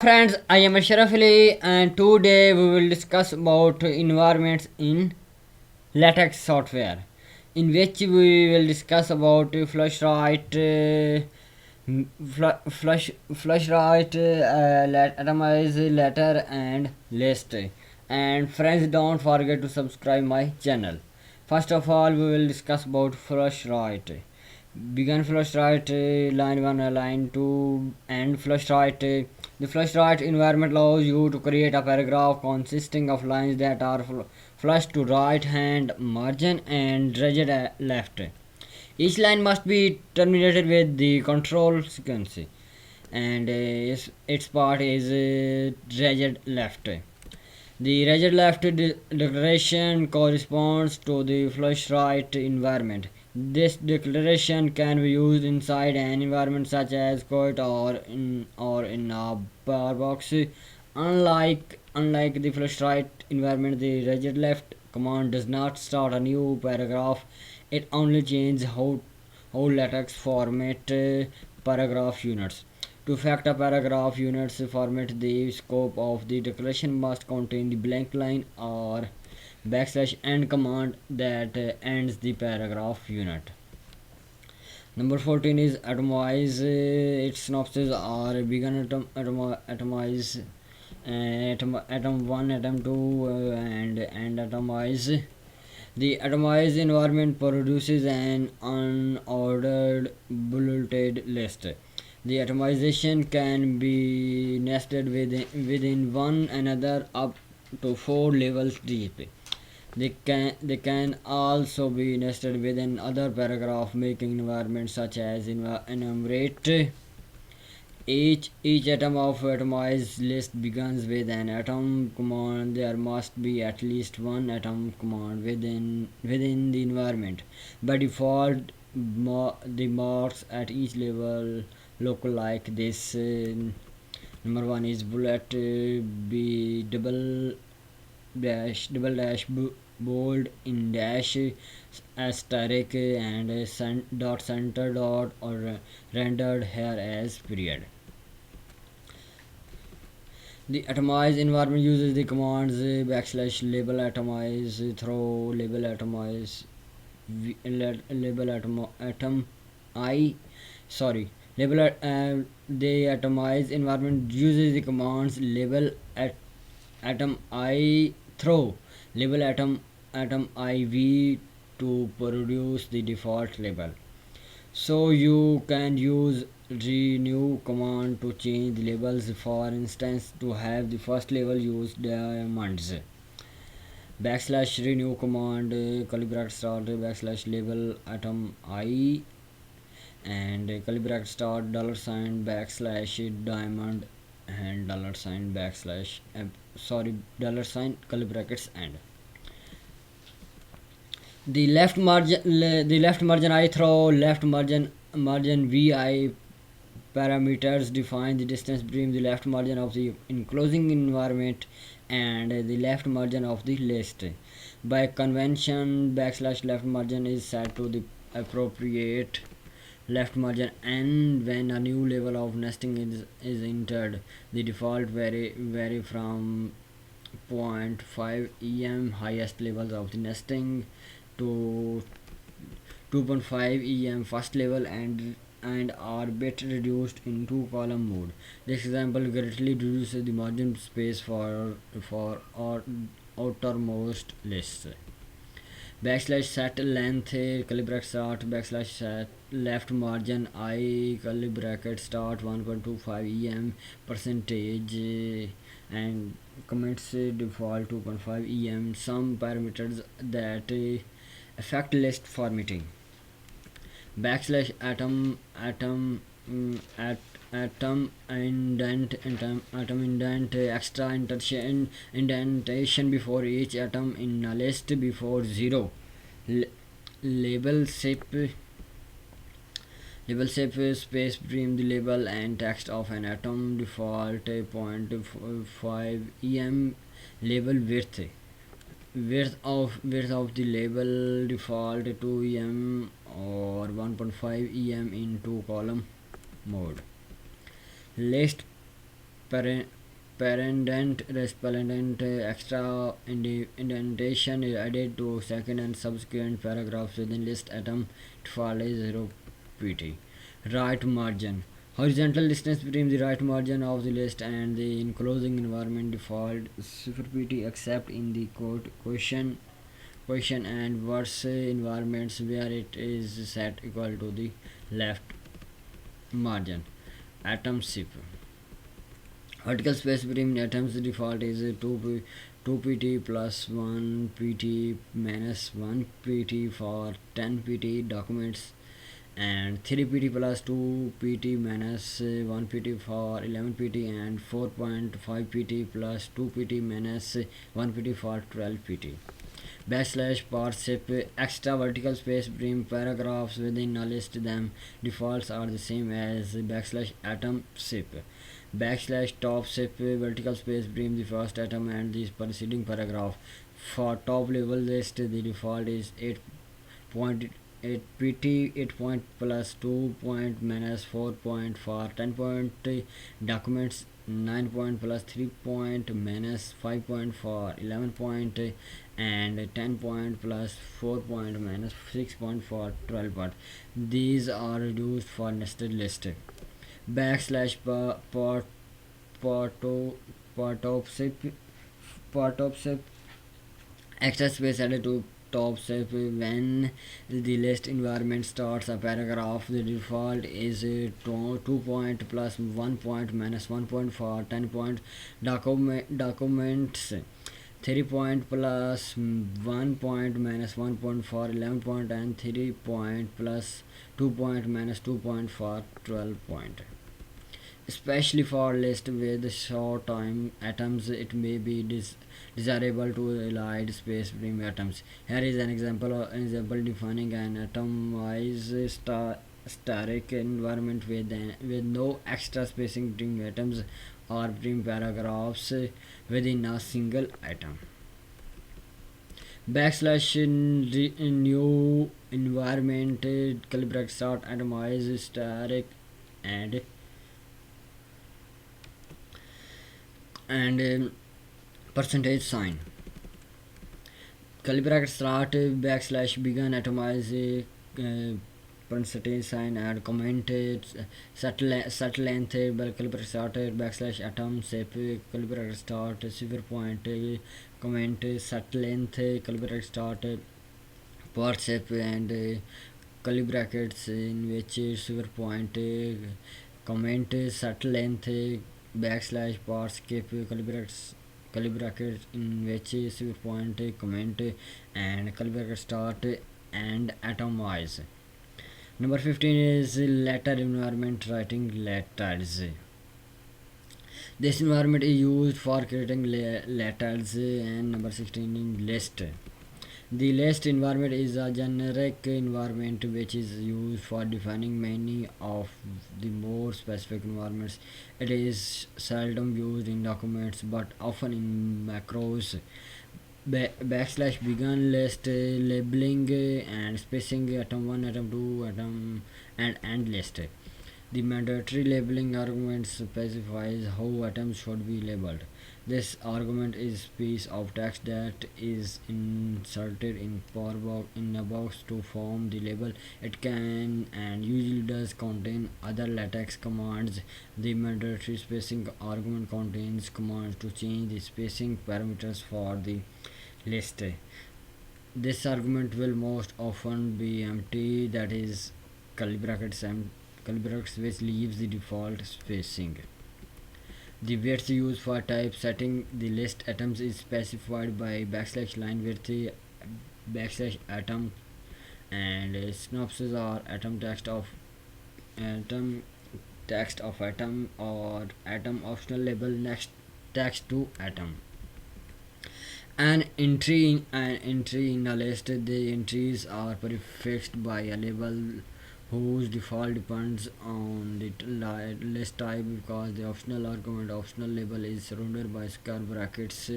Friends, I am Ashraf Ali and today we will discuss about environments in Latex software, in which we will discuss about flushright, flushright, atomize, letter and list. And friends, don't forget to subscribe my channel. First of all, we will discuss about flushright. Begin flush right, line 1, line 2 and flush right. The flush right environment allows you to create a paragraph consisting of lines that are flushed to right hand margin and rigid left. Each line must be terminated with the control sequence, and its part is rigid left. The rigid left declaration corresponds to the flush right environment. This declaration can be used inside an environment such as quote or in a bar box. Unlike the flush right environment, the rigid left command does not start a new paragraph. It only changes how latex format paragraph units. To effect a paragraph units format, the scope of the declaration must contain the blank line or backslash end command that ends the paragraph unit. Number 14 is atomize. Its synopses are begin atomize, atom 1, atom 2, and atomize. The atomized environment produces an unordered bulleted list. The atomization can be nested within one another up to 4 levels deep. They can also be nested within other paragraph making environments such as enumerate. Each atom of atomized list begins with an atom command. There must be at least one atom command within the environment. By default, the marks at each level look like this. Number one is bullet, B double dash bold in dash asterisk and dot center dot or rendered here as period. The atomized environment uses the commands backslash label atomize, throw label atomize, label atom I sorry label the atomized environment uses the commands label at atom I throw label atom IV to produce the default label. So you can use renew command to change the labels, for instance to have the first label use diamonds. Backslash renew command curly bracket start backslash label atom I and curly bracket start dollar sign backslash diamond and dollar sign backslash dollar sign curly brackets end. The left margin I throw left margin vi parameters define the distance between the left margin of the enclosing environment and the left margin of the list. By convention, backslash left margin is set to the appropriate left margin n when a new level of nesting is entered. The default vary from 0.5 em highest levels of the nesting to 2.5 em first level and are bit reduced in two column mode. This example greatly reduces the margin space for our outermost lists. Backslash set length curly bracket start backslash set left margin I curly bracket start 1.25 em percentage and commits default 2.5 em. Some parameters that affect list formatting. Backslash atom indent extra indentation before each atom in a list before 0. Label shape space between the label and text of an atom default 0.5 em. Label width of the label default 2 em or 1.5 em in two column mode. List parent Parendent resplendent extra indentation is added to second and subsequent paragraphs within list atom default is 0 pt. Right margin. Horizontal distance between the right margin of the list and the enclosing environment default 0 pt except in the question and verse environments where it is set equal to the left margin. Atom zip. Vertical space between atoms default is 2 pt plus 1 pt minus 1 pt for 10 pt documents and 3 pt plus 2 pt minus 1 pt for 11 pt and 4.5 pt plus 2 pt minus 1 pt for 12 pt. Backslash parsip extra vertical space between paragraphs within a list. Them defaults are the same as backslash atom zip. Backslash top zip vertical space between the first atom and the preceding paragraph. For top level list the default is 8.8 pt 8 point plus 2 point minus 4 point for 10 point documents 9 point plus 3 point minus 5 point for 11 point and 10 point plus 4 point minus 6 point for 12 point. These are reduced for nested list. Backslash part of extra space added to top zip when the list environment starts a paragraph. The default is 2 point plus 1 point minus 1 point for 10 point documents 3 point plus 1 point minus 1 point for 11 point and 3 point plus 2 point minus 2 point for 12 point. Especially for list with short time atoms, it may be desirable to elide space between atoms. Here is an example defining an atomize static environment with no extra spacing between atoms or between paragraphs within a single atom. Backslash new environment calibrex start atomize static and percentage sign. Curly bracket start backslash begin atomize percentage sign and comment set length curly bracket start backslash atom shape curly bracket start 0 point comment set length curly bracket start part shape and curly brackets in which 0 point comment set length backslash part skip curly brackets in which 0 point comment and curly bracket start and atomize. Number 15 is letter environment writing letters. This environment is used for creating letters. And number 16 in list. The list environment is a generic environment which is used for defining many of the more specific environments. It is seldom used in documents but often in macros. Backslash begin list labeling and spacing atom 1 atom 2 atom and end list. The mandatory labeling argument specifies how atoms should be labeled. This argument is a piece of text that is inserted in a box to form the label. It can and usually does contain other latex commands. The mandatory spacing argument contains commands to change the spacing parameters for the list. This argument will most often be empty, that is curly brackets which leaves the default spacing. The width used for type setting the list atoms is specified by backslash line width backslash atom and synopsis or atom atom or atom optional label next text to atom. An entry in a list. The entries are prefixed by a label whose default depends on the list type because the optional argument optional label is surrounded by square brackets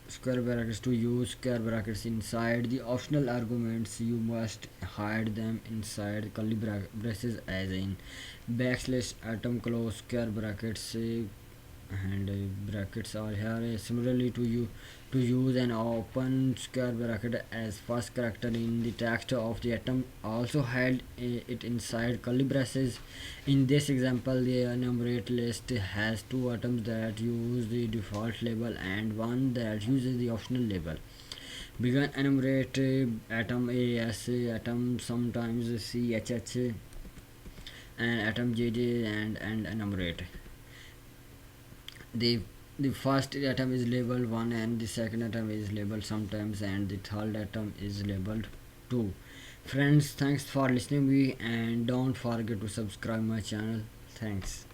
square brackets. To use square brackets inside the optional arguments, you must hide them inside curly braces, as in backslash atom close square brackets, and brackets are here. Similarly, to use an open square bracket as first character in the text of the atom, also held it inside curly braces. In this example, the enumerate list has two atoms that use the default label and one that uses the optional label. Begin enumerate atom A as atom, sometimes CHH, and atom JJ, and enumerate. The the first atom is labeled 1 and the second atom is labeled sometimes and the third atom is labeled 2. Friends, thanks for listening me and don't forget to subscribe my channel. Thanks.